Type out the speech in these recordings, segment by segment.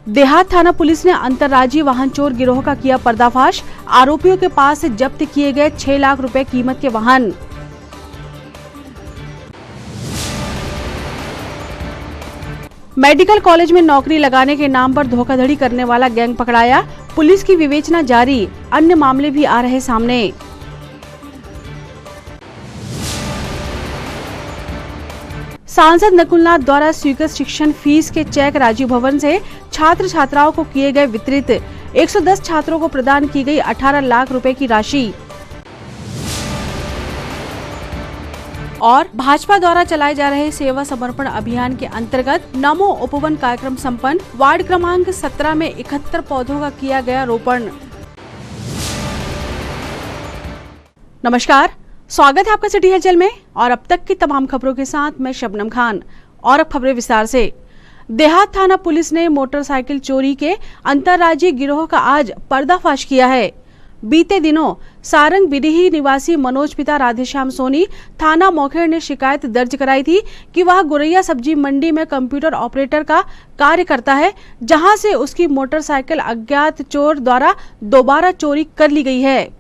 देहात थाना पुलिस ने अंतर्राज्यीय वाहन चोर गिरोह का किया पर्दाफाश। आरोपियों के पास से जब्त किए गए 6 लाख रुपए कीमत के वाहन। मेडिकल कॉलेज में नौकरी लगाने के नाम पर धोखाधड़ी करने वाला गैंग पकड़ाया। पुलिस की विवेचना जारी, अन्य मामले भी आ रहे सामने। सांसद नकुलनाथ द्वारा स्वीकृत शिक्षण फीस के चेक राजीव भवन से छात्र छात्राओं को किए गए वितरित। 110 छात्रों को प्रदान की गई 18 लाख रुपए की राशि। और भाजपा द्वारा चलाए जा रहे सेवा समर्पण अभियान के अंतर्गत नमो उपवन कार्यक्रम संपन्न। वार्ड क्रमांक 17 में 71 पौधों का किया गया रोपण। नमस्कार, स्वागत है आपका सिटी हलचल में और अब तक की तमाम खबरों के साथ मैं शबनम खान। और अब खबरें विस्तार से। देहात थाना पुलिस ने मोटरसाइकिल चोरी के अंतर्राज्यीय गिरोह का आज पर्दाफाश किया है। बीते दिनों सारंग बिडीही निवासी मनोज पिता राधेश्याम सोनी थाना मोखेड़ ने शिकायत दर्ज कराई थी कि वह गुरैया सब्जी मंडी में कंप्यूटर ऑपरेटर का कार्य करता है, जहां से उसकी मोटरसाइकिल अज्ञात चोर द्वारा दोबारा चोरी कर ली गई है।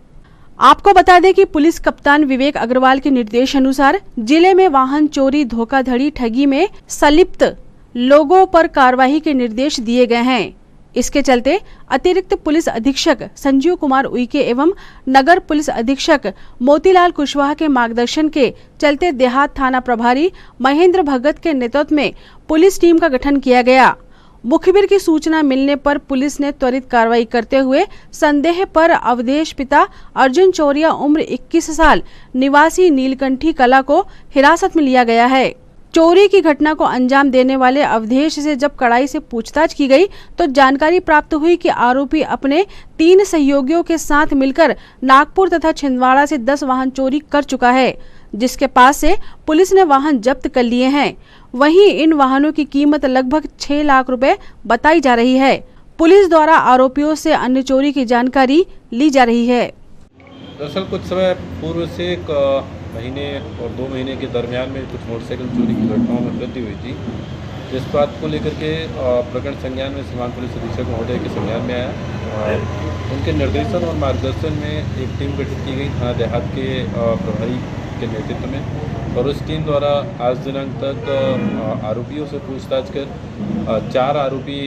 आपको बता दें कि पुलिस कप्तान विवेक अग्रवाल के निर्देश अनुसार जिले में वाहन चोरी, धोखाधड़ी, ठगी में संलिप्त लोगों पर कार्रवाई के निर्देश दिए गए हैं। इसके चलते अतिरिक्त पुलिस अधीक्षक संजीव कुमार उइके एवं नगर पुलिस अधीक्षक मोतीलाल कुशवाहा के मार्गदर्शन के चलते देहात थाना प्रभारी महेंद्र भगत के नेतृत्व में पुलिस टीम का गठन किया गया। मुखबिर की सूचना मिलने पर पुलिस ने त्वरित कार्रवाई करते हुए संदेह पर अवधेश पिता अर्जुन चौरिया उम्र 21 साल निवासी नीलकंठी कला को हिरासत में लिया गया है। चोरी की घटना को अंजाम देने वाले अवधेश से जब कड़ाई से पूछताछ की गई तो जानकारी प्राप्त हुई कि आरोपी अपने 3 सहयोगियों के साथ मिलकर नागपुर तथा छिंदवाड़ा से 10 वाहन चोरी कर चुका है, जिसके पास से पुलिस ने वाहन जब्त कर लिए हैं। वहीं इन वाहनों की कीमत लगभग 6 लाख रुपए बताई जा रही है। पुलिस द्वारा आरोपियों से अन्य चोरी की जानकारी ली जा रही है। दरअसल कुछ समय पूर्व से एक महीने और 2 महीने के दरमियान में कुछ मोटरसाइकिल चोरी की घटनाओं में वृद्धि हुई थी, जिस बात को लेकर के प्रकरण संज्ञान में सीमांत पुलिस अधीक्षक महोदय के संज्ञान में आया। उनके निर्देशन और मार्गदर्शन में एक टीम गठित की गई थाना देहात के प्रभारी के नेतृत्व में, और उस टीम द्वारा आज दिनांक तक आरोपियों से पूछताछ कर 4 आरोपी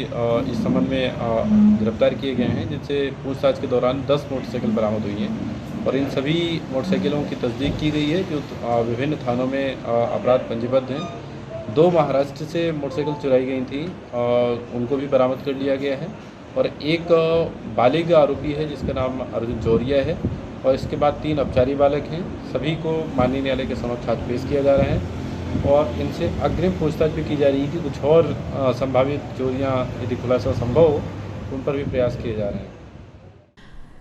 इस संबंध में गिरफ्तार किए गए हैं, जिनसे पूछताछ के दौरान 10 मोटरसाइकिल बरामद हुई हैं और इन सभी मोटरसाइकिलों की तस्दीक की गई है जो विभिन्न थानों में अपराध पंजीबद्ध हैं। 2 महाराष्ट्र से मोटरसाइकिल चुराई गई थी, उनको भी बरामद कर लिया गया है, और एक बालिग आरोपी है जिसका नाम अर्जुन चौरिया है, और इसके बाद 3 अपचारी बालक हैं। सभी को माननीय न्यायालय के समक्ष आज पेश किया जा रहा है और इनसे अग्रिम पूछताछ भी की जा रही है कि कुछ और संभावित चोरियाँ यदि खुलासा संभव हो उन पर भी प्रयास किए जा रहे हैं।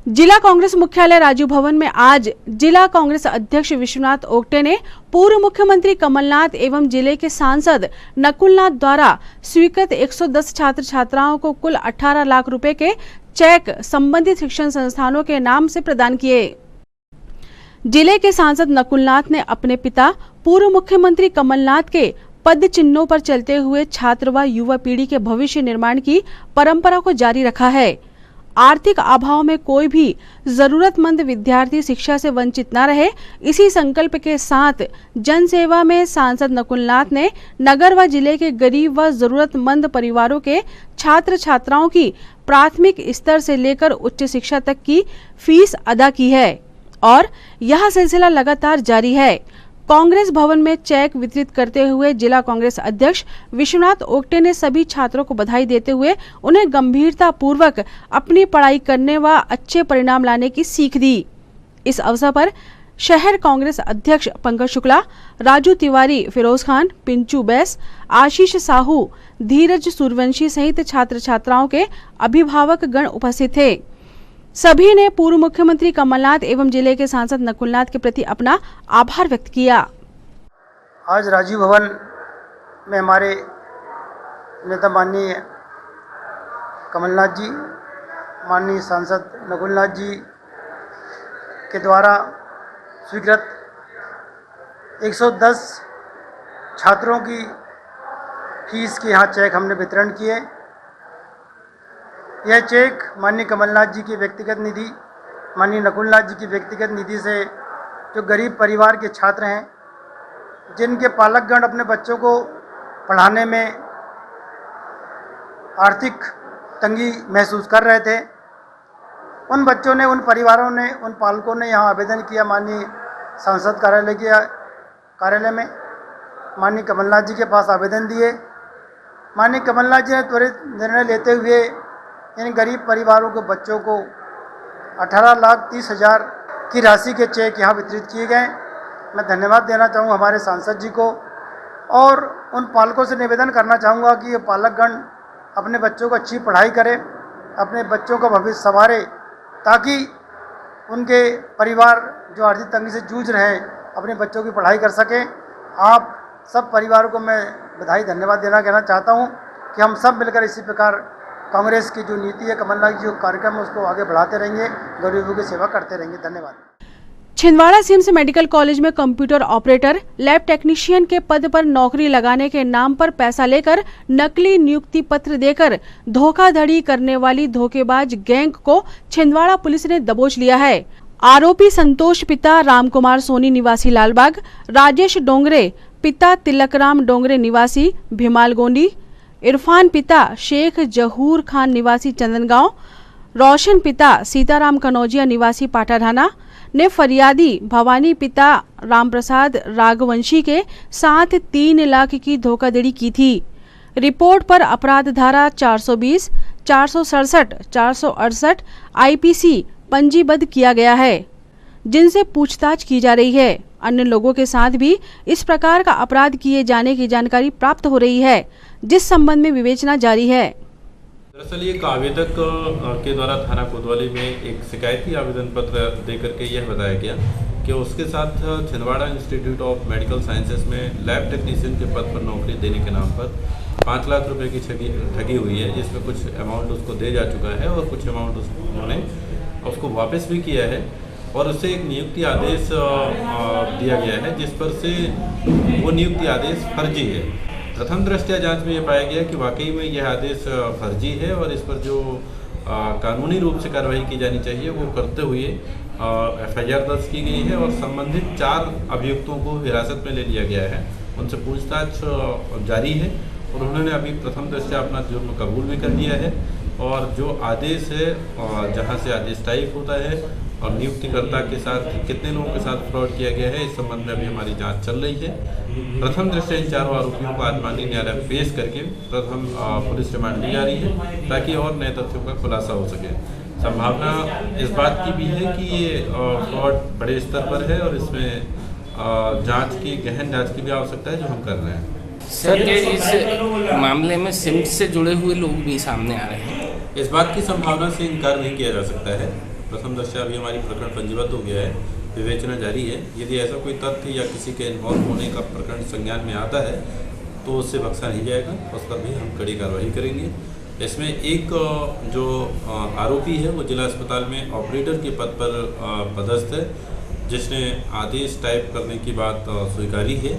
जिला कांग्रेस मुख्यालय राजीव भवन में आज जिला कांग्रेस अध्यक्ष विश्वनाथ ओगटे ने पूर्व मुख्यमंत्री कमलनाथ एवं जिले के सांसद नकुलनाथ द्वारा स्वीकृत 110 छात्र छात्राओं को कुल 18 लाख रुपए के चेक संबंधित शिक्षण संस्थानों के नाम से प्रदान किए। जिले के सांसद नकुलनाथ ने अपने पिता पूर्व मुख्यमंत्री कमलनाथ के पद चिन्हों पर चलते हुए छात्र व युवा पीढ़ी के भविष्य निर्माण की परंपरा को जारी रखा है। आर्थिक अभाव में कोई भी जरूरतमंद विद्यार्थी शिक्षा से वंचित न रहे, इसी संकल्प के साथ जन सेवा में सांसद नकुलनाथ ने नगर व जिले के गरीब व जरूरतमंद परिवारों के छात्र छात्राओं की प्राथमिक स्तर से लेकर उच्च शिक्षा तक की फीस अदा की है और यह सिलसिला लगातार जारी है। कांग्रेस भवन में चेक वितरित करते हुए जिला कांग्रेस अध्यक्ष विश्वनाथ ओगटे ने सभी छात्रों को बधाई देते हुए उन्हें गंभीरता पूर्वक अपनी पढ़ाई करने व अच्छे परिणाम लाने की सीख दी। इस अवसर पर शहर कांग्रेस अध्यक्ष पंकज शुक्ला, राजू तिवारी, फिरोज खान, पिंचू बैस, आशीष साहू, धीरज सूर्यवंशी सहित छात्र छात्राओं के अभिभावक गण उपस्थित थे। सभी ने पूर्व मुख्यमंत्री कमलनाथ एवं जिले के सांसद नकुलनाथ के प्रति अपना आभार व्यक्त किया। आज राजीव भवन में हमारे नेता माननीय कमलनाथ जी, माननीय सांसद नकुलनाथ जी के द्वारा स्वीकृत 110 छात्रों की फीस के यहाँ चेक हमने वितरण किए। यह चेक माननीय कमलनाथ जी की व्यक्तिगत निधि, माननीय नकुलनाथ जी की व्यक्तिगत निधि से जो गरीब परिवार के छात्र हैं, जिनके पालकगण अपने बच्चों को पढ़ाने में आर्थिक तंगी महसूस कर रहे थे, उन बच्चों ने, उन परिवारों ने, उन पालकों ने यहाँ आवेदन किया माननीय सांसद कार्यालय में, माननीय कमलनाथ जी के पास आवेदन दिए। माननीय कमलनाथ जी ने त्वरित निर्णय लेते हुए इन गरीब परिवारों के बच्चों को 18,30,000 की राशि के चेक यहाँ वितरित किए गए। मैं धन्यवाद देना चाहूँगा हमारे सांसद जी को और उन पालकों से निवेदन करना चाहूँगा कि ये पालकगण अपने बच्चों को अच्छी पढ़ाई करें, अपने बच्चों का भविष्य संवारे, ताकि उनके परिवार जो आर्थिक तंगी से जूझ रहे हैं अपने बच्चों की पढ़ाई कर सकें। आप सब परिवारों को मैं बधाई धन्यवाद कहना चाहता हूँ कि हम सब मिलकर इसी प्रकार कांग्रेस की जो नीति है, कमलनाथ जी जो कार्यक्रम है, उसको आगे बढ़ाते रहेंगे, गरीबों की सेवा करते रहेंगे। धन्यवाद। छिंदवाड़ा सिम्स मेडिकल कॉलेज में कंप्यूटर ऑपरेटर, लैब टेक्नीशियन के पद पर नौकरी लगाने के नाम पर पैसा लेकर नकली नियुक्ति पत्र देकर धोखाधड़ी करने वाली धोखेबाज गैंग को छिंदवाड़ा पुलिस ने दबोच लिया है। आरोपी संतोष पिता रामकुमार सोनी निवासी लालबाग, राजेश डोंगरे पिता तिलकराम डोंगरे निवासी भीमाल गोंडी, इरफान पिता शेख जहूर खान निवासी चंदनगांव, रोशन पिता सीताराम कनौजिया निवासी पाटाढाना ने फरियादी भवानी पिता रामप्रसाद राघवंशी के साथ 3 लाख की धोखाधड़ी की थी। रिपोर्ट पर अपराध धारा 420, 467, 468 आईपीसी पंजीबद्ध किया गया है, जिनसे पूछताछ की जा रही है। अन्य लोगों के साथ भी इस प्रकार का अपराध किए जाने की जानकारी प्राप्त हो रही है, जिस संबंध में विवेचना जारी है। दरअसल एक आवेदक के द्वारा थाना कोतवाली में एक शिकायती आवेदन पत्र देकर के यह बताया गया कि उसके साथ Chhindwara institute of medical sciences में लैब टेक्नीशियन के पद पर नौकरी देने के नाम पर 5 लाख रुपए की ठगी हुई है, जिसमें कुछ अमाउंट उसको दे जा चुका है और कुछ अमाउंट उन्होंने उसको वापस भी किया है और उससे एक नियुक्ति आदेश दिया गया है, जिस पर से वो नियुक्ति आदेश फर्जी है। प्रथम दृष्टया जांच में यह पाया गया कि वाकई में यह आदेश फर्जी है और इस पर जो कानूनी रूप से कार्रवाई की जानी चाहिए वो करते हुए एफआईआर दर्ज की गई है और संबंधित 4 अभियुक्तों को हिरासत में ले लिया गया है। उनसे पूछताछ जारी है और उन्होंने अभी प्रथम दृष्टया अपना जुर्म कबूल भी कर लिया है और जो आदेश है जहां से आदेश टाइप होता है और नियुक्तिकर्ता के साथ कितने लोगों के साथ फ्रॉड किया गया है, इस संबंध में अभी हमारी जांच चल रही है। प्रथम दृष्टया इन 4 आरोपियों को आज माननीय न्यायालय में पेश करके प्रथम पुलिस रिमांड ली जा रही है ताकि और नए तथ्यों का खुलासा हो सके। संभावना इस बात की भी है कि ये फ्रॉड बड़े स्तर पर है और इसमें गहन जाँच की भी आवश्यकता है, जो हम कर रहे हैं। सर, इस मामले में सिम्स से जुड़े हुए लोग भी सामने आ रहे हैं। इस बात की संभावना से इनकार नहीं किया जा सकता है। प्रथम दृष्टया अभी हमारी प्रकरण पंजीबद्ध हो गया है, विवेचना जारी है। यदि ऐसा कोई तथ्य या किसी के इन्वॉल्व होने का प्रकरण संज्ञान में आता है तो उससे बख्शा नहीं जाएगा, उस पर भी हम कड़ी कार्रवाई करेंगे। इसमें एक जो आरोपी है वो जिला अस्पताल में ऑपरेटर के पद पर पदस्थ है, जिसने आदेश टाइप करने की बात स्वीकारी है,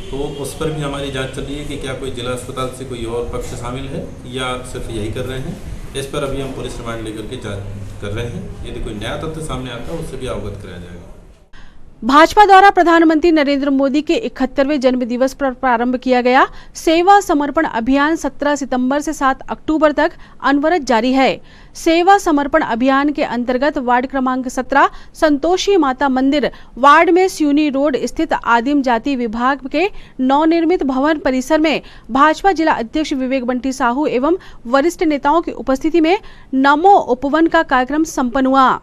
तो उस पर भी हमारी जांच चल रही है कि क्या कोई जिला अस्पताल से कोई और पक्ष शामिल है या सिर्फ यही कर रहे हैं। इस पर अभी हम पुलिस रिमांड लेकर के जांच कर रहे हैं। यदि कोई नया तथ्य सामने आता है उससे भी अवगत कराया जाएगा। भाजपा द्वारा प्रधानमंत्री नरेंद्र मोदी के 71वें जन्म दिवस पर प्रारंभ किया गया सेवा समर्पण अभियान 17 सितंबर से 7 अक्टूबर तक अनवरत जारी है। सेवा समर्पण अभियान के अंतर्गत वार्ड क्रमांक 17 संतोषी माता मंदिर वार्ड में स्यूनी रोड स्थित आदिम जाति विभाग के नवनिर्मित भवन परिसर में भाजपा जिला अध्यक्ष विवेक बंटी साहू एवं वरिष्ठ नेताओं की उपस्थिति में नमो उपवन का कार्यक्रम संपन्न हुआ।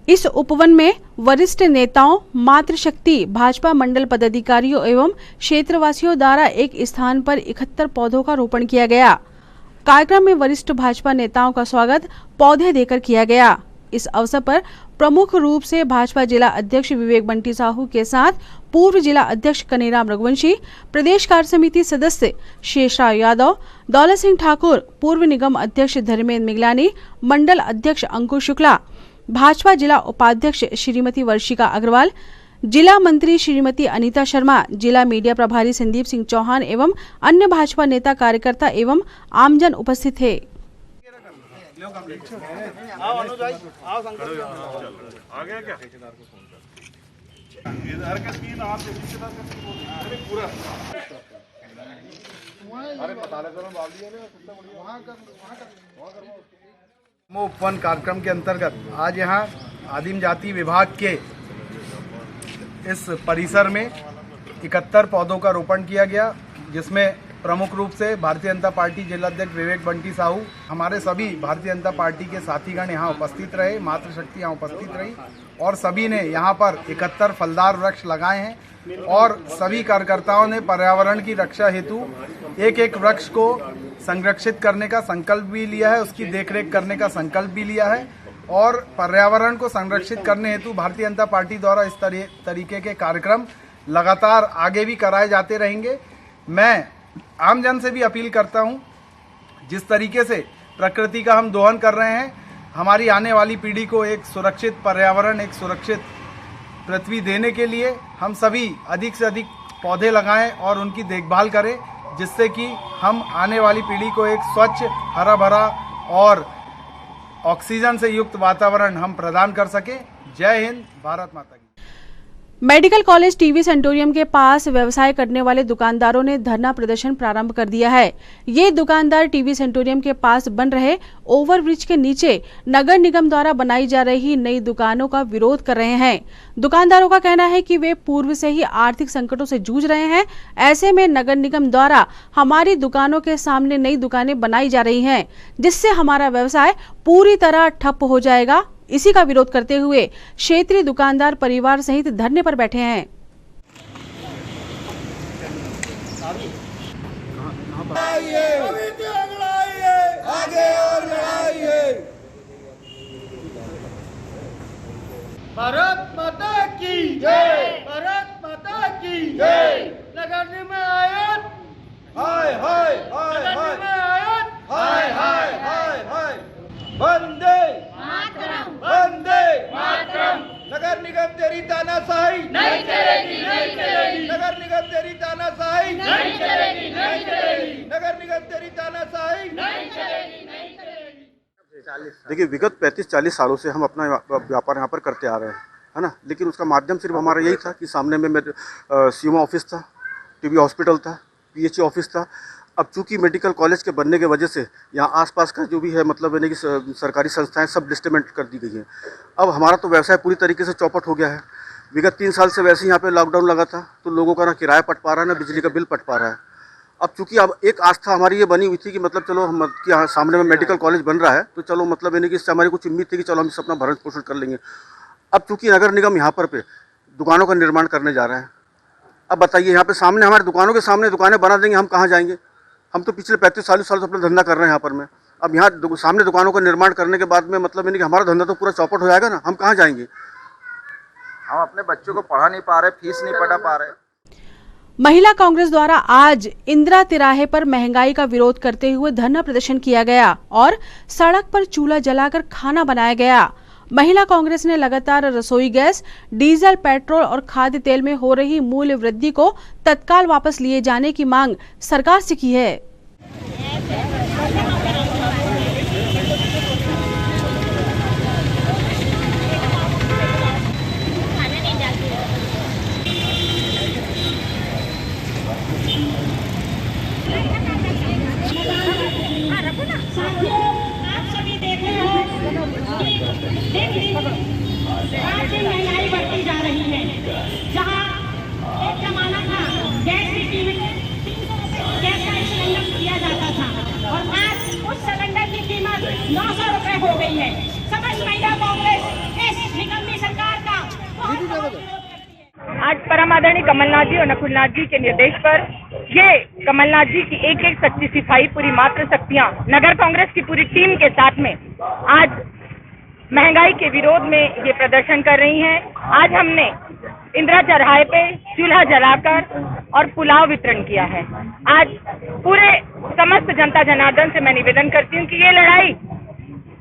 इस उपवन में वरिष्ठ नेताओं, मातृशक्ति, भाजपा मंडल पदाधिकारियों एवं क्षेत्रवासियों द्वारा एक स्थान पर 71 पौधों का रोपण किया गया। कार्यक्रम में वरिष्ठ भाजपा नेताओं का स्वागत पौधे देकर किया गया। इस अवसर पर प्रमुख रूप से भाजपा जिला अध्यक्ष विवेक बंटी साहू के साथ पूर्व जिला अध्यक्ष कनीराम रघुवंशी, प्रदेश कार्य समिति सदस्य शेषराव यादव, दौलत सिंह ठाकुर, पूर्व निगम अध्यक्ष धर्मेंद्र मिगलानी, मंडल अध्यक्ष अंकुर शुक्ला, भाजपा जिला उपाध्यक्ष श्रीमती वर्षिका अग्रवाल, जिला मंत्री श्रीमती अनीता शर्मा, जिला मीडिया प्रभारी संदीप सिंह चौहान एवं अन्य भाजपा नेता, कार्यकर्ता एवं आमजन उपस्थित थे। उपवन कार्यक्रम के अंतर्गत आज यहाँ आदिम जाति विभाग के इस परिसर में 71 पौधों का रोपण किया गया, जिसमें प्रमुख रूप से भारतीय जनता पार्टी जिलाध्यक्ष विवेक बंटी साहू, हमारे सभी भारतीय जनता पार्टी के साथीगण यहाँ उपस्थित रहे, मातृशक्ति यहाँ उपस्थित रही और सभी ने यहाँ पर 71 फलदार वृक्ष लगाए हैं और सभी कार्यकर्ताओं ने पर्यावरण की रक्षा हेतु एक एक वृक्ष को संरक्षित करने का संकल्प भी लिया है, उसकी देखरेख करने का संकल्प भी लिया है और पर्यावरण को संरक्षित करने हेतु भारतीय जनता पार्टी द्वारा इस तरीके के कार्यक्रम लगातार आगे भी कराए जाते रहेंगे। मैं आम जन से भी अपील करता हूं, जिस तरीके से प्रकृति का हम दोहन कर रहे हैं, हमारी आने वाली पीढ़ी को एक सुरक्षित पर्यावरण, एक सुरक्षित पृथ्वी देने के लिए हम सभी अधिक से अधिक पौधे लगाएं और उनकी देखभाल करें, जिससे कि हम आने वाली पीढ़ी को एक स्वच्छ, हरा भरा और ऑक्सीजन से युक्त वातावरण हम प्रदान कर सकें। जय हिंद, भारत माता की। मेडिकल कॉलेज टीवी सेंटोरियम के पास व्यवसाय करने वाले दुकानदारों ने धरना प्रदर्शन प्रारंभ कर दिया है। ये दुकानदार टीवी सेंटोरियम के पास बन रहे ओवरब्रिज के नीचे नगर निगम द्वारा बनाई जा रही नई दुकानों का विरोध कर रहे हैं। दुकानदारों का कहना है कि वे पूर्व से ही आर्थिक संकटों से जूझ रहे हैं। ऐसे में नगर निगम द्वारा हमारी दुकानों के सामने नई दुकानें बनाई जा रही हैं, जिससे हमारा व्यवसाय पूरी तरह ठप हो जाएगा। इसी का विरोध करते हुए क्षेत्रीय दुकानदार परिवार सहित धरने पर बैठे हैं। भारत माता की जय, भारत माता की जय। नगर निगम आयत, हाय हाय हाय हाय, हाय हाय हाय हाय, वंदे मातरम, वंदे मातरम। नगर निगम तेरी तानाशाही नहीं चलेगी, नहीं चलेगी। नगर निगम तेरी तानाशाही नहीं चलेगी, नहीं चलेगी। नगर निगम तेरी तानाशाही नहीं चलेगी, नहीं चलेगी। देखिए, विगत 35-40 सालों से हम अपना व्यापार यहाँ पर करते आ रहे हैं, है ना। लेकिन उसका माध्यम सिर्फ हमारा यही था कि सामने में मेरे सीएमओ ऑफिस था, टीबी हॉस्पिटल था, पीएचई ऑफिस था। अब चूंकि मेडिकल कॉलेज के बनने की वजह से यहाँ आसपास का जो भी है, मतलब यानी कि सरकारी संस्थाएं सब डिस्टेमेंट कर दी गई हैं। अब हमारा तो व्यवसाय पूरी तरीके से चौपट हो गया है। विगत 3 साल से वैसे ही यहाँ पे लॉकडाउन लगा था, तो लोगों का ना किराया पट पा रहा है, ना बिजली का बिल पट पा रहा है। अब चूंकि अब एक आस्था हमारी ये बनी हुई थी कि मतलब चलो हम कि यहाँ सामने में मेडिकल कॉलेज बन रहा है, तो चलो मतलब यानी कि इससे हमारी कुछ उम्मीद थी कि चलो हम इससे अपना भरण पोषण कर लेंगे। अब चूंकि नगर निगम यहाँ पर पे दुकानों का निर्माण करने जा रहा है, अब बताइए यहाँ पे सामने हमारे दुकानों के सामने दुकानें बना देंगे, हम कहाँ जाएंगे? हम तो पिछले 35-40 साल से अपना धंधा कर रहे हैं यहाँ पर में। अब यहाँ सामने दुकानों का निर्माण करने के बाद में मतलब यानी कि हमारा धंधा तो पूरा चौपट हो जाएगा ना, हम कहाँ जाएंगे? हम अपने बच्चों को पढ़ा नहीं पा रहे, फीस नहीं पढ़ा पा रहे। महिला कांग्रेस द्वारा आज इंदिरा तिराहे पर महंगाई का विरोध करते हुए धरना प्रदर्शन किया गया और सड़क पर चूल्हा जलाकर खाना बनाया गया। महिला कांग्रेस ने लगातार रसोई गैस, डीजल, पेट्रोल और खाद्य तेल में हो रही मूल्य वृद्धि को तत्काल वापस लिए जाने की मांग सरकार से की है। महंगाई बढ़ती जा रही है। जहाँ एक जमाना था गैस की कीमत 300 रुपए गैस का सिलेंडर दिया जाता था और आज उस सिलेंडर की कीमत 900 रुपए हो गई है। समस्त महिला कांग्रेस इस निकम्मी सरकार का बहुत विरोध करती है। आज परम आदरणीय कमलनाथ जी और नकुलनाथ जी के निर्देश पर ये कमलनाथ जी की एक सच्ची सिपाही पूरी मात्र शक्तियां नगर कांग्रेस की पूरी टीम के साथ में आज महंगाई के विरोध में ये प्रदर्शन कर रही हैं। आज हमने इंदिरा चौराहे पे चूल्हा जलाकर और पुलाव वितरण किया है। आज पूरे समस्त जनता जनार्दन से मैं निवेदन करती हूँ कि ये लड़ाई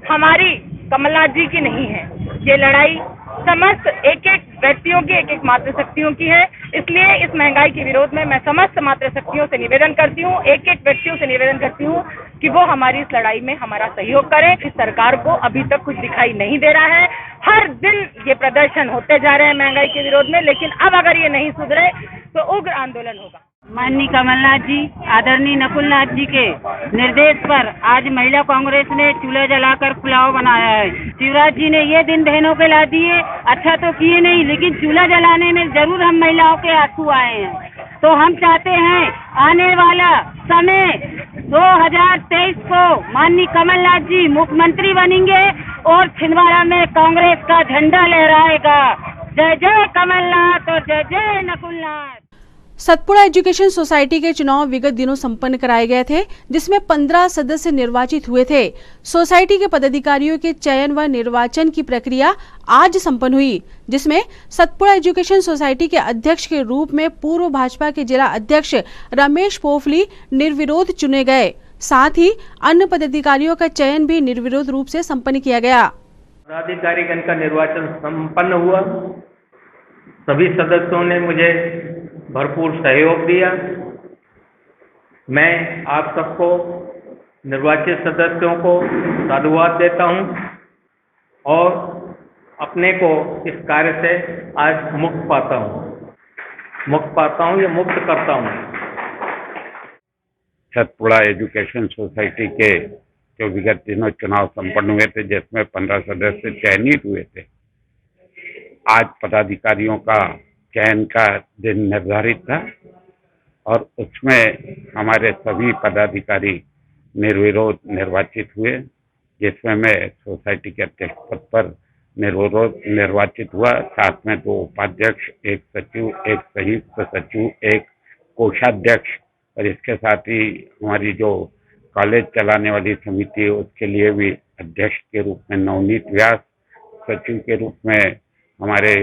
हमारी कमलनाथ जी की नहीं है, ये लड़ाई समस्त एक एक व्यक्तियों की, एक एक मात्र शक्तियों की है। इसलिए इस महंगाई के विरोध में मैं समस्त मात्र शक्तियों से निवेदन करती हूँ, एक एक व्यक्तियों से निवेदन करती हूँ कि वो हमारी इस लड़ाई में हमारा सहयोग करें। इस सरकार को अभी तक कुछ दिखाई नहीं दे रहा है। हर दिन ये प्रदर्शन होते जा रहे हैं महंगाई के विरोध में, लेकिन अब अगर ये नहीं सुधरे तो उग्र आंदोलन होगा। माननीय कमलनाथ जी, आदरणीय नकुलनाथ जी के निर्देश पर आज महिला कांग्रेस ने चूल्हा जलाकर पुलाव बनाया है। शिवराज जी ने ये दिन बहनों के ला दिए, अच्छा तो किए नहीं, लेकिन चूल्हा जलाने में जरूर हम महिलाओं के आंसू आए हैं। तो हम चाहते हैं आने वाला समय 2023 को माननीय कमलनाथ जी मुख्यमंत्री बनेंगे और छिंदवाड़ा में कांग्रेस का झंडा लहराएगा। जय जय कमलनाथ और जय जय नकुलनाथ। सतपुड़ा एजुकेशन सोसाइटी के चुनाव विगत दिनों संपन्न कराए गए थे, जिसमें 15 सदस्य निर्वाचित हुए थे। सोसाइटी के पदाधिकारियों के चयन व निर्वाचन की प्रक्रिया आज संपन्न हुई, जिसमें सतपुड़ा एजुकेशन सोसाइटी के अध्यक्ष के रूप में पूर्व भाजपा के जिला अध्यक्ष रमेश पोफली निर्विरोध चुने गए। साथ ही अन्य पदाधिकारियों का चयन भी निर्विरोध रूप से संपन्न किया गया। पदाधिकारीगण का निर्वाचन संपन्न हुआ। सभी सदस्यों ने मुझे भरपूर सहयोग दिया। मैं आप सबको, निर्वाचित सदस्यों को साधुवाद देता हूं और अपने को इस कार्य से आज मुक्त पाता हूं, या मुक्त करता हूं। सतपुड़ा एजुकेशन सोसाइटी के जो विगत दिनों चुनाव संपन्न हुए थे, जिसमें 15 सदस्य चयनित हुए थे, आज पदाधिकारियों का चयन का दिन निर्धारित था और उसमें हमारे सभी पदाधिकारी निर्विरोध निर्वाचित हुए, जिसमें मैं सोसाइटी के अध्यक्ष पद पर निर्विरोध निर्वाचित हुआ। साथ में 2 उपाध्यक्ष, 1 सचिव, 1 संयुक्त सचिव, 1 कोषाध्यक्ष और इसके साथ ही हमारी जो कॉलेज चलाने वाली समिति है उसके लिए भी अध्यक्ष के रूप में नवनीत व्यास, सचिव के रूप में हमारे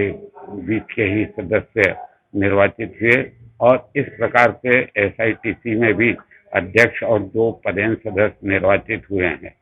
बीच के ही सदस्य निर्वाचित हुए और इस प्रकार से SITC में भी अध्यक्ष और 2 पदेन सदस्य निर्वाचित हुए हैं।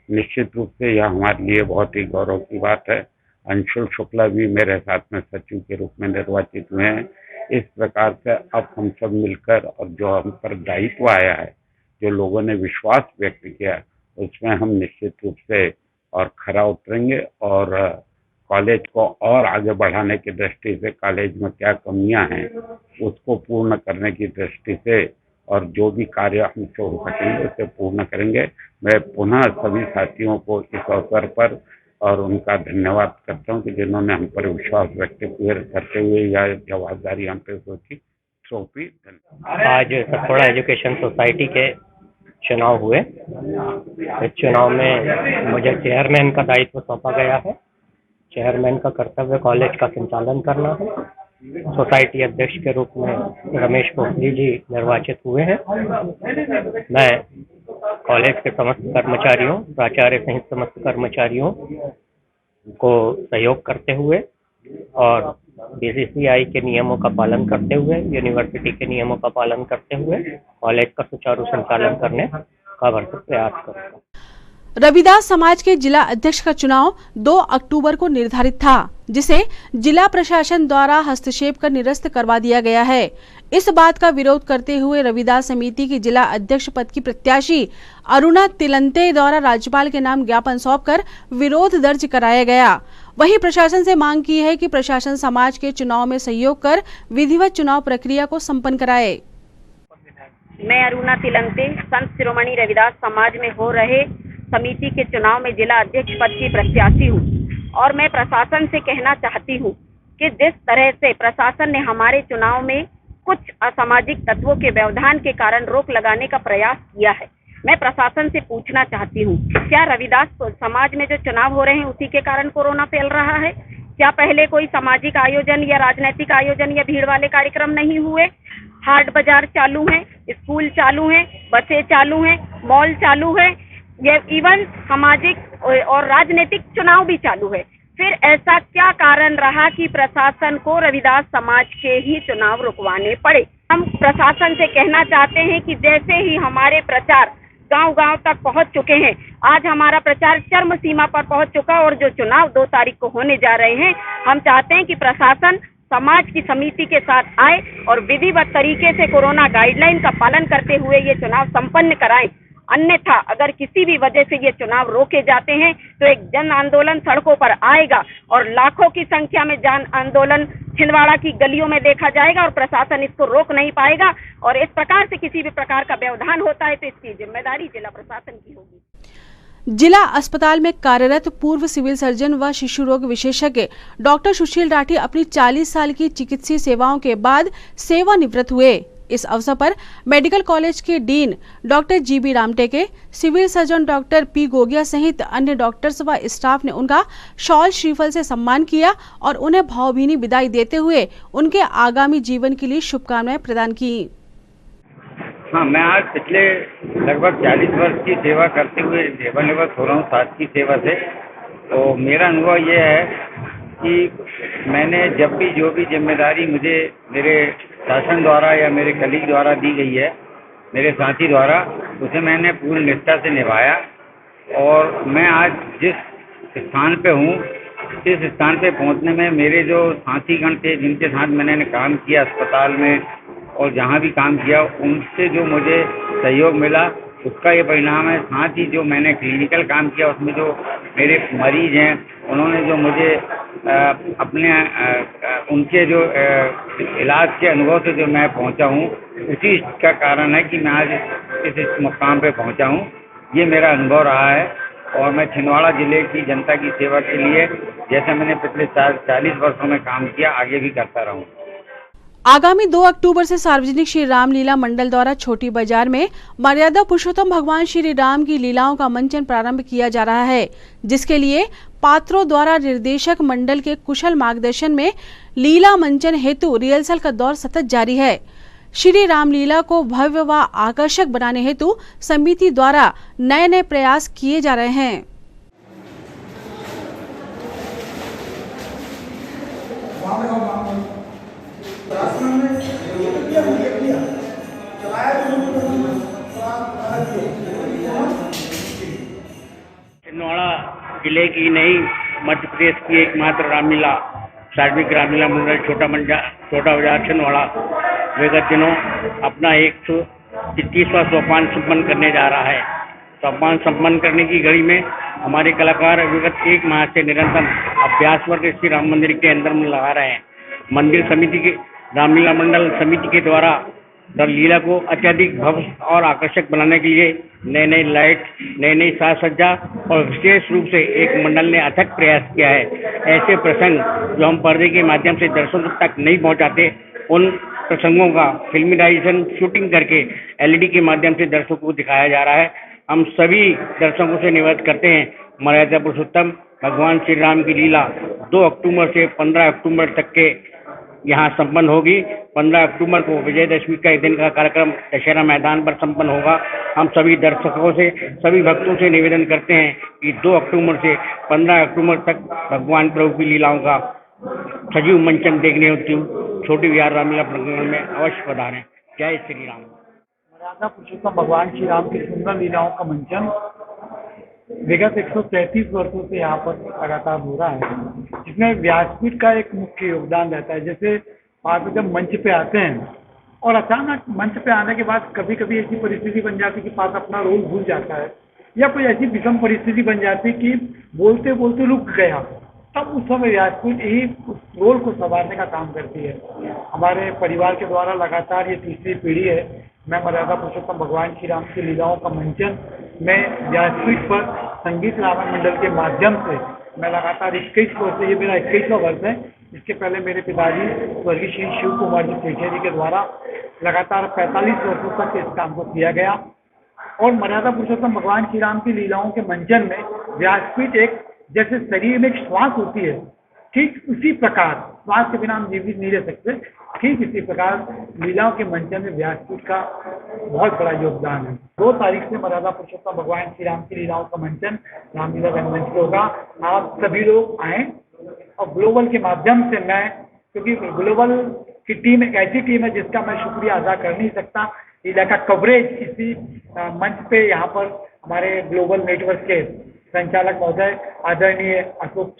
निश्चित रूप से यह हमारे लिए बहुत ही गौरव की बात है। अंशुल शुक्ला भी मेरे साथ में सचिव के रूप में निर्वाचित हुए हैं। इस प्रकार से अब हम सब मिलकर और जो हम पर दायित्व आया है, जो लोगों ने विश्वास व्यक्त किया, उसमें हम निश्चित रूप से और खरा उतरेंगे और कॉलेज को और आगे बढ़ाने की दृष्टि से कॉलेज में क्या कमियां हैं उसको पूर्ण करने की दृष्टि से और जो भी कार्य हमसे हो सकेंगे उसे पूर्ण करेंगे। मैं पुनः सभी साथियों को इस अवसर पर और उनका धन्यवाद करता हूं कि जिन्होंने हम पर विश्वास व्यक्त करते हुए यह जवाबदारी हम पे सौंपी। आज सतपुड़ा एजुकेशन सोसाइटी के चुनाव हुए। इस चुनाव में मुझे चेयरमैन का दायित्व सौंपा गया है। चेयरमैन का कर्तव्य कॉलेज का संचालन करना है। सोसाइटी अध्यक्ष के रूप में रमेश पोखली जी निर्वाचित हुए हैं। मैं कॉलेज के समस्त कर्मचारियों, प्राचार्य सहित समस्त कर्मचारियों को सहयोग करते हुए और BCCI के नियमों का पालन करते हुए, यूनिवर्सिटी के नियमों का पालन करते हुए कॉलेज का सुचारू संचालन करने का भरपूर प्रयास करूँगा। रविदास समाज के जिला अध्यक्ष का चुनाव 2 अक्टूबर को निर्धारित था, जिसे जिला प्रशासन द्वारा हस्तक्षेप कर निरस्त करवा दिया गया है। इस बात का विरोध करते हुए रविदास समिति की जिला अध्यक्ष पद की प्रत्याशी अरुणा तिलंते द्वारा राज्यपाल के नाम ज्ञापन सौंपकर विरोध दर्ज कराया गया। वहीं प्रशासन से मांग की है कि प्रशासन समाज के चुनाव में सहयोग कर विधिवत चुनाव प्रक्रिया को संपन्न कराए। मैं अरुणा तिलंते संत शिरोमणि रविदास समाज में हो रहे समिति के चुनाव में जिला अध्यक्ष पद की प्रत्याशी हूँ और मैं प्रशासन से कहना चाहती हूँ कि जिस तरह से प्रशासन ने हमारे चुनाव में कुछ असामाजिक तत्वों के व्यवधान के कारण रोक लगाने का प्रयास किया है, मैं प्रशासन से पूछना चाहती हूँ, क्या रविदास समाज में जो चुनाव हो रहे हैं उसी के कारण कोरोना फैल रहा है? क्या पहले कोई सामाजिक आयोजन या राजनीतिक आयोजन या भीड़ वाले कार्यक्रम नहीं हुए? हाट बाजार चालू है, स्कूल चालू है, बसें चालू हैं, मॉल चालू है, ये इवन सामाजिक और राजनीतिक चुनाव भी चालू है। फिर ऐसा क्या कारण रहा कि प्रशासन को रविदास समाज के ही चुनाव रुकवाने पड़े? हम प्रशासन से कहना चाहते हैं कि जैसे ही हमारे प्रचार गांव-गांव तक पहुंच चुके हैं, आज हमारा प्रचार चरम सीमा पर पहुंच चुका और जो चुनाव 2 तारीख को होने जा रहे हैं, हम चाहते हैं कि प्रशासन समाज की समिति के साथ आए और विधिवत तरीके से कोरोना गाइडलाइन का पालन करते हुए ये चुनाव संपन्न कराएं। अन्यथा अगर किसी भी वजह से ये चुनाव रोके जाते हैं तो एक जन आंदोलन सड़कों पर आएगा और लाखों की संख्या में जन आंदोलन छिंदवाड़ा की गलियों में देखा जाएगा और प्रशासन इसको रोक नहीं पाएगा। और इस प्रकार से किसी भी प्रकार का व्यवधान होता है तो इसकी जिम्मेदारी जिला प्रशासन की होगी। जिला अस्पताल में कार्यरत पूर्व सिविल सर्जन व शिशु रोग विशेषज्ञ डॉक्टर सुशील राठी अपनी 40 साल की चिकित्सीय सेवाओं के बाद सेवानिवृत्त हुए। इस अवसर पर मेडिकल कॉलेज के dean doctor GB Ramteke, civil surgeon doctor P Gogia सहित अन्य डॉक्टर्स व स्टाफ ने उनका शॉल श्रीफल से सम्मान किया और उन्हें भावभीनी विदाई देते हुए उनके आगामी जीवन के लिए शुभकामनाएं प्रदान की। हाँ, मैं आज पिछले लगभग 40 वर्ष की सेवा करते हुए सेवानिवृत्त हो रहा हूँ साथ की सेवा से। तो मेरा अनुभव ये है कि मैंने जब भी जो भी जिम्मेदारी मुझे मेरे शासन द्वारा या मेरे कलीग द्वारा दी गई है, मेरे साथी द्वारा, उसे मैंने पूरी निष्ठा से निभाया। और मैं आज जिस स्थान पे हूँ, इस स्थान पे पहुँचने में मेरे जो साथीगण थे जिनके साथ मैंने काम किया अस्पताल में और जहाँ भी काम किया, उनसे जो मुझे सहयोग मिला उसका ये परिणाम है। साथ ही जो मैंने क्लिनिकल काम किया उसमें जो मेरे मरीज हैं उन्होंने जो मुझे अपने उनके जो इलाज के अनुभव से जो मैं पहुंचा हूं, उसी का कारण है कि मैं आज इस मुकाम पे पहुंचा हूं। ये मेरा अनुभव रहा है और मैं छिंदवाड़ा जिले की जनता की सेवा के लिए जैसा मैंने पिछले 40 वर्षों में काम किया आगे भी करता रहूं। आगामी 2 अक्टूबर से सार्वजनिक श्री रामलीला मंडल द्वारा छोटी बाजार में मर्यादा पुरुषोत्तम भगवान श्री राम की लीलाओं का मंचन प्रारंभ किया जा रहा है, जिसके लिए पात्रों द्वारा निर्देशक मंडल के कुशल मार्गदर्शन में लीला मंचन हेतु रिहर्सल का दौर सतत जारी है। श्री रामलीला को भव्य व आकर्षक बनाने हेतु समिति द्वारा नए नए प्रयास किए जा रहे हैं। छिंदवाड़ा जिले की नहीं, मध्य प्रदेश की एकमात्र रामलीला सार्वजनिक रामलीला मंडल छोटा बाजार छिंदवाड़ा विगत दिनों अपना 133वां सोपान संपन्न करने जा रहा है। सोपान संपन्न करने की घड़ी में हमारे कलाकार विगत 1 माह से निरंतर अभ्यास वर्ग श्री राम मंदिर के अंदर में लगा रहे हैं। मंदिर समिति के रामलीला मंडल समिति के द्वारा लीला को अत्यधिक भव्य और आकर्षक बनाने के लिए नए नए लाइट, नई नई साज सज्जा और विशेष रूप से एक मंडल ने अथक प्रयास किया है। ऐसे प्रसंग जो हम पर्दे के माध्यम से दर्शकों तक नहीं पहुंचाते, उन प्रसंगों का फिल्माइजेशन शूटिंग करके LED के माध्यम से दर्शकों को दिखाया जा रहा है। हम सभी दर्शकों से निवेदन करते हैं, मर्यादा पुरुषोत्तम भगवान श्री राम की लीला 2 अक्टूबर से 15 अक्टूबर तक के यहाँ संपन्न होगी। 15 अक्टूबर को विजयदशमी का एक दिन का कार्यक्रम दशहरा मैदान पर संपन्न होगा। हम सभी दर्शकों से, सभी भक्तों से निवेदन करते हैं कि 2 अक्टूबर से 15 अक्टूबर तक भगवान प्रभु की लीलाओं का सजीव मंचन देखने हेतु छोटी बाजार रामलीला प्रांगण में अवश्य पधारें। जय श्री राम। मर्यादा पुरुषोत्तम भगवान श्री राम की सुंदर लीलाओं का मंचन विगत 133 वर्षों से यहाँ पर लगातार हो रहा है, जिसमें व्यासपीठ का एक मुख्य योगदान रहता है। जैसे आप जब मंच पे आते हैं और अचानक मंच पे आने के बाद कभी कभी ऐसी परिस्थिति बन जाती है कि पास अपना रोल भूल जाता है या कोई ऐसी विषम परिस्थिति बन जाती है कि बोलते बोलते रुक गया, तब उस समय व्यासपीठ ही उस रोल को संवारने का काम करती है। हमारे परिवार के द्वारा लगातार ये तीसरी पीढ़ी है। मैं मर्यादा पुरुषोत्तम भगवान श्री राम की लीलाओं का मंचन मैं व्यासपीठ पर संगीत रामायण मंडल के माध्यम से मैं लगातार 21 वर्ष से, ये मेरा 21वां वर्ष है। इसके पहले मेरे पिताजी स्वर्गीय श्री शिव कुमार जी सेठिया जी के द्वारा लगातार 45 वर्षों तक इस काम को किया गया। और मर्यादा पुरुषोत्तम भगवान श्री राम की लीलाओं के मंचन में व्यासपीठ एक जैसे शरीर में एक श्वास होती है, ठीक उसी प्रकार श्वास के बिना हम जीवित नहीं रह सकते, ठीक इसी प्रकार लीलाओं के मंचन में व्यासपीठ का बहुत बड़ा योगदान है। 2 तारीख से मर्यादा पुरुषोत्तम भगवान श्री राम की लीलाओं का मंचन रामलीला रंगमंच पे होगा। आप सभी लोग आएँ और ग्लोबल के माध्यम से मैं, क्योंकि ग्लोबल की टीम एक ऐसी टीम है जिसका मैं शुक्रिया अदा कर नहीं सकता। लीला का कवरेज इसी मंच पे यहाँ पर हमारे ग्लोबल नेटवर्क के संचालक महोदय आदरणीय अशोक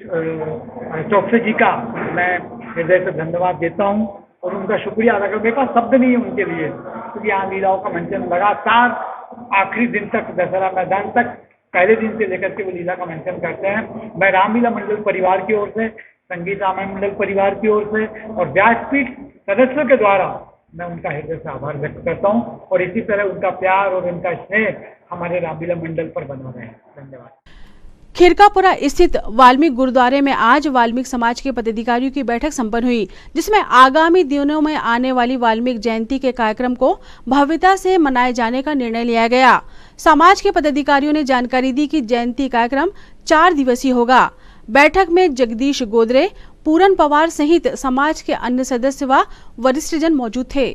चौकसे जी का मैं हृदय से धन्यवाद देता हूँ और उनका शुक्रिया अदा कर। मेरे पास शब्द नहीं है उनके लिए, क्योंकि यहाँ लीलाओं का मंचन लगातार आखिरी दिन तक, दशहरा मैदान तक, पहले दिन से लेकर के वो लीला का मेंशन करते हैं। मैं रामलीला मंडल परिवार की ओर से, संगीत रामायण मंडल परिवार की ओर से और व्यासपीठ सदस्यों के द्वारा मैं उनका हृदय से आभार व्यक्त करता हूं और इसी तरह उनका प्यार और उनका स्नेह हमारे रामलीला मंडल पर बना रहे। धन्यवाद। खिरकापुरा स्थित वाल्मीकि गुरुद्वारे में आज वाल्मीकि समाज के पदाधिकारियों की बैठक संपन्न हुई, जिसमें आगामी दिनों में आने वाली वाल्मीकि जयंती के कार्यक्रम को भव्यता से मनाए जाने का निर्णय लिया गया। समाज के पदाधिकारियों ने जानकारी दी कि जयंती कार्यक्रम 4 दिवसीय होगा। बैठक में जगदीश गोदरे, पूरन पवार सहित समाज के अन्य सदस्य व वरिष्ठजन मौजूद थे।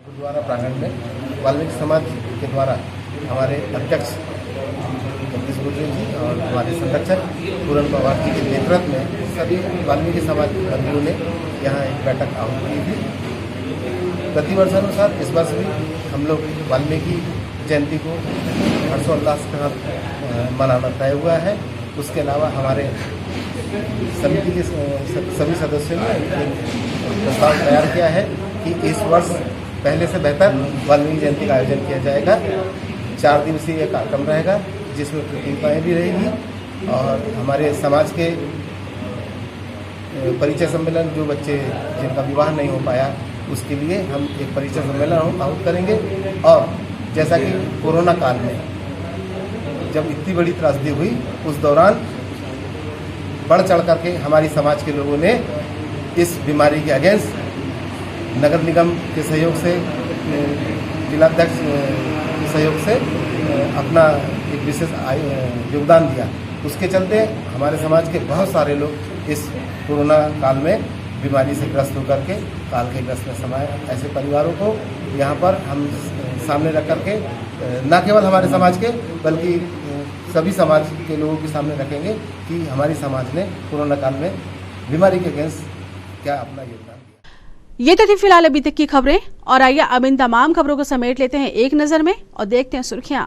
गुरुद्वारा प्रांगण में वाल्मीकि समाज के द्वारा हमारे अध्यक्ष जगदीश गोदरे जी और हमारे संरक्षक पूरन पवार जी के नेतृत्व में सभी वाल्मीकि समाज बंधुओं ने यहाँ एक बैठक आहूत की थी। प्रतिवर्षानुसार इस वर्ष भी हम लोग वाल्मीकि जयंती को हर्षोल्लास के साथ मनाना तय हुआ है। उसके अलावा हमारे समिति के सभी सदस्यों ने एक प्रस्ताव तैयार किया है कि इस वर्ष पहले से बेहतर वाल्मीकि जयंती का आयोजन किया जाएगा। 4 दिवसीय यह कार्यक्रम रहेगा, जिसमें प्रतियोगिताएँ भी रहेगी और हमारे समाज के परिचय सम्मेलन, जो बच्चे जिनका विवाह नहीं हो पाया उसके लिए हम एक परिचय सम्मेलन आहूत करेंगे। और जैसा कि कोरोना काल में जब इतनी बड़ी त्रासदी हुई, उस दौरान बढ़ चढ़ करके हमारी समाज के लोगों ने इस बीमारी के अगेंस्ट नगर निगम के सहयोग से, जिलाध्यक्ष के सहयोग से अपना एक विशेष योगदान दिया। उसके चलते हमारे समाज के बहुत सारे लोग इस कोरोना काल में बीमारी से ग्रस्त होकर के काल के ग्रस्त में समाये। ऐसे परिवारों को यहाँ पर हम सामने रख करके न केवल हमारे समाज के बल्कि सभी समाज के लोगों के सामने रखेंगे कि हमारी समाज ने कोरोना काल में बीमारी के अगेंस्ट क्या अपना योगदान दिया। ये तो थी फिलहाल अभी तक की खबरें, और आइए अब इन तमाम खबरों को समेट लेते हैं एक नजर में और देखते हैं सुर्खियां।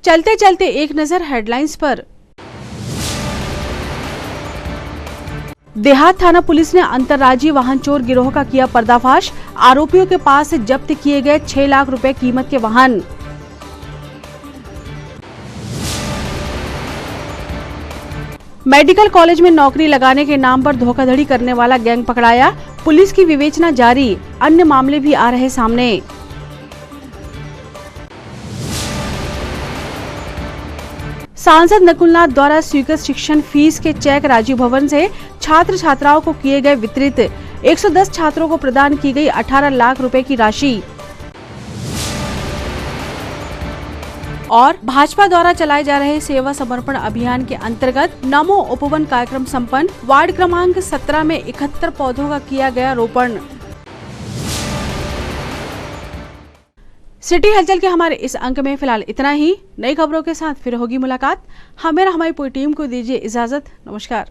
चलते चलते एक नजर हेडलाइंस पर। देहात थाना पुलिस ने अंतर्राज्यीय वाहन चोर गिरोह का किया पर्दाफाश। आरोपियों के पास से जब्त किए गए 6 लाख रुपए कीमत के वाहन। मेडिकल कॉलेज में नौकरी लगाने के नाम पर धोखाधड़ी करने वाला गैंग पकड़ाया। पुलिस की विवेचना जारी, अन्य मामले भी आ रहे सामने। सांसद नकुलनाथ द्वारा स्वीकृत शिक्षण फीस के चेक राजीव भवन से छात्र छात्राओं को किए गए वितरित। 110 छात्रों को प्रदान की गई 18 लाख रुपए की राशि। और भाजपा द्वारा चलाए जा रहे सेवा समर्पण अभियान के अंतर्गत नमो उपवन कार्यक्रम संपन्न। वार्ड क्रमांक 17 में 71 पौधों का किया गया रोपण। सिटी हलचल के हमारे इस अंक में फिलहाल इतना ही। नई खबरों के साथ फिर होगी मुलाकात। हमें और हमारी पूरी टीम को दीजिए इजाजत। नमस्कार।